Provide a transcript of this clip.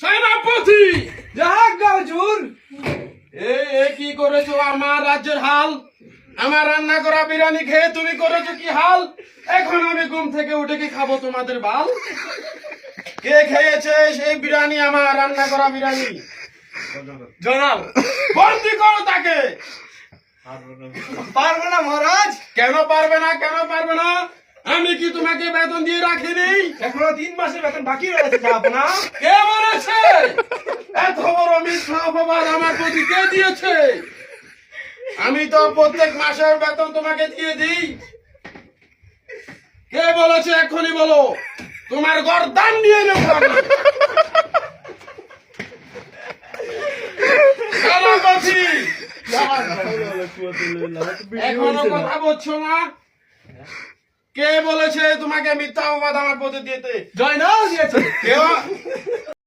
সেনাপতি জাহাঙ্গীর হুজুর। এ কি করেছো আমার রাজ্যের হাল? আমার রান্না করা বিরিয়ানি খেয়ে তুমি করেছো কি হাল? এখন আমি ঘুম থেকে উঠে কি খাবো তোমাদের বাল? কে খেয়েছে সেই বিরিয়ানি, আমার রান্না করা বিরিয়ানি? জনাব বন্দি করো তাকে। পারবো না মহারাজ, কেন পারবে না, কেন পারবে না? আমি কি তোমাকে বেতন দিয়ে রাখিনি? এখনো 3 মাসের বেতন বাকি রয়েছে জাহাপনা। কে বলেছে? এত বড় মিথ্যা অপবাদ আমার প্রতি কে দিয়েছে? আমি তো প্রত্যেক মাসের বেতন তোমাকে দিয়ে দিই। কে বলেছে এখনই বলো, তোমার গর্দান নিয়ে নেব আমি। সেনাপতি, এখনো কথা বলছো না? কে বলেছে তোমাকে মিথ্যা অপবাদ আমার প্রতি দিতে? জয়নাল দিয়েছে। কেউ